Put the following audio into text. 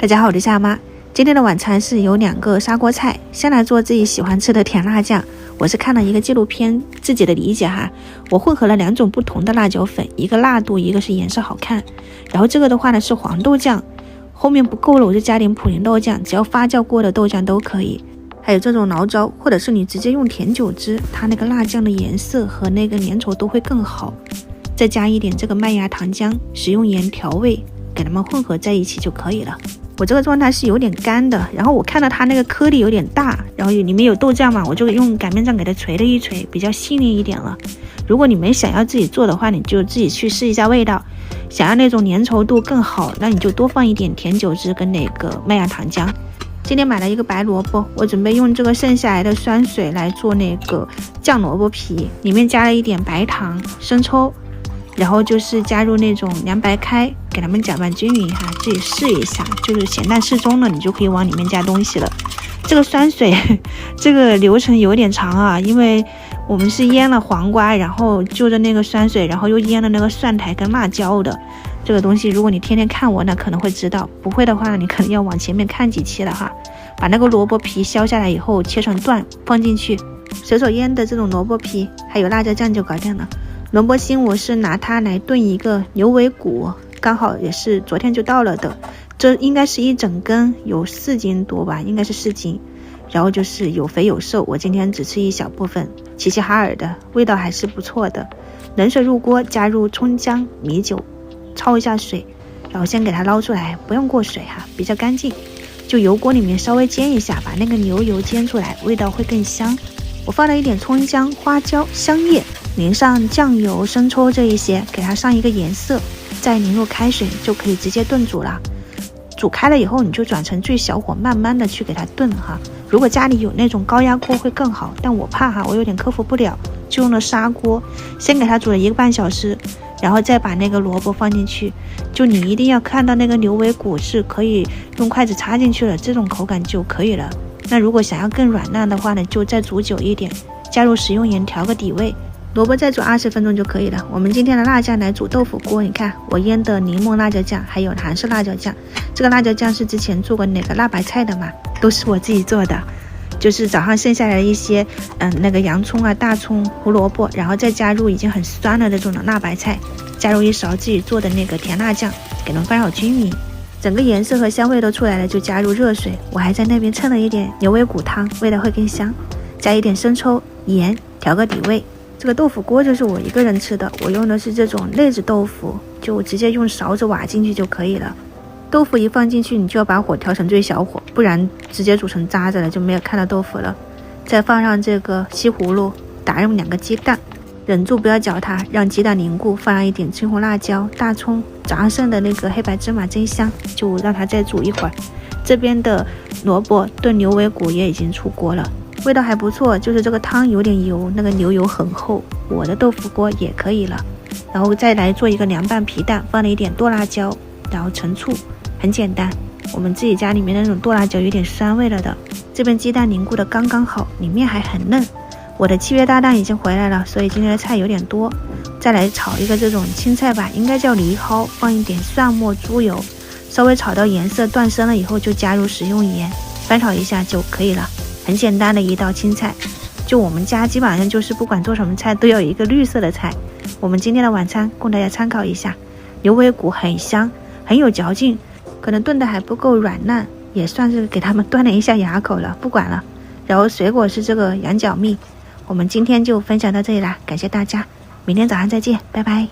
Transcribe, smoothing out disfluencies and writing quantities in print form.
大家好，我是夏妈。今天的晚餐是有2个砂锅菜，先来做自己喜欢吃的甜辣酱。我是看了一个纪录片，自己的理解哈，我混合了2种不同的辣椒粉，一个辣度，一个是颜色好看。然后这个的话呢是黄豆酱，后面不够了我就加点普林豆酱，只要发酵过的豆酱都可以。还有这种醪糟，或者是你直接用甜酒汁，它那个辣酱的颜色和那个粘稠都会更好。再加一点这个麦芽糖浆，食用盐调味，给它们混合在一起就可以了。我这个状态是有点干的，然后我看到它那个颗粒有点大，然后里面有豆酱嘛，我就用擀面杖给它捶了一捶，比较细腻一点了。如果你们想要自己做的话，你就自己去试一下味道。想要那种粘稠度更好，那你就多放一点甜酒汁跟那个麦芽糖浆。今天买了一个白萝卜，我准备用这个剩下来的酸水来做那个酱萝卜皮，里面加了一点白糖、生抽，然后就是加入那种凉白开，给它们搅拌均匀哈，自己试一下，就是咸淡适中了，你就可以往里面加东西了。这个酸水这个流程有点长啊，因为我们是腌了黄瓜，然后就着那个酸水，然后又腌了那个蒜苔跟辣椒的。这个东西如果你天天看我，那可能会知道，不会的话你可能要往前面看几期了哈。把那个萝卜皮削下来以后切成段放进去，随手腌的这种萝卜皮还有辣椒酱就搞定了。萝卜心我是拿它来炖一个牛尾骨，刚好也是昨天就到了的，这应该是一整根，有4斤多吧，应该是4斤。然后就是有肥有瘦，我今天只吃一小部分，齐齐哈尔的，味道还是不错的。冷水入锅，加入葱姜米酒，焯一下水，然后先给它捞出来，不用过水哈，比较干净。就油锅里面稍微煎一下，把那个牛油煎出来，味道会更香。我放了一点葱姜、花椒、香叶，淋上酱油、生抽这一些，给它上一个颜色，再淋入开水就可以直接炖煮了。煮开了以后，你就转成最小火，慢慢的去给它炖哈。如果家里有那种高压锅会更好，但我怕哈，我有点克服不了，就用了砂锅，先给它煮了1个半小时，然后再把那个萝卜放进去。就你一定要看到那个牛尾骨是可以用筷子插进去了，这种口感就可以了。那如果想要更软烂的话呢，就再煮久一点，加入食用盐调个底味。萝卜再煮20分钟就可以了。我们今天的辣酱来煮豆腐锅，你看我腌的柠檬辣椒酱，还有韩式辣椒酱。这个辣椒酱是之前做过那个辣白菜的嘛，都是我自己做的。就是早上剩下来的一些那个洋葱啊、大葱、胡萝卜，然后再加入已经很酸的那种的辣白菜，加入1勺自己做的那个甜辣酱，给它们翻好均匀。整个颜色和香味都出来了，就加入热水。我还在那边蹭了一点牛尾骨汤，味道会更香。加一点生抽、盐，调个底味。这个豆腐锅就是我一个人吃的，我用的是这种类子豆腐，就直接用勺子挖进去就可以了。豆腐一放进去，你就要把火调成最小火，不然直接煮成渣子了，就没有看到豆腐了。再放上这个西葫芦，打入2个鸡蛋，忍住不要搅它，让鸡蛋凝固，放上一点青红辣椒、大葱，早上剩的那个黑白芝麻真香，就让它再煮一会儿。这边的萝卜炖牛尾骨也已经出锅了，味道还不错，就是这个汤有点油，那个牛油很厚，我的豆腐锅也可以了。然后再来做一个凉拌皮蛋，放了一点剁辣椒，然后陈醋，很简单。我们自己家里面的那种剁辣椒有点酸味了的。这边鸡蛋凝固的刚刚好，里面还很嫩。我的7月大蛋已经回来了，所以今天的菜有点多。再来炒一个这种青菜吧，应该叫藜蒿，放一点蒜末、猪油，稍微炒到颜色断生了以后，就加入食用盐，翻炒一下就可以了。很简单的一道青菜，就我们家基本上就是不管做什么菜都有一个绿色的菜。我们今天的晚餐供大家参考一下。牛尾骨很香，很有嚼劲，可能炖的还不够软烂，也算是给他们锻炼一下牙口了，不管了。然后水果是这个羊角蜜。我们今天就分享到这里啦，感谢大家，明天早上再见，拜拜。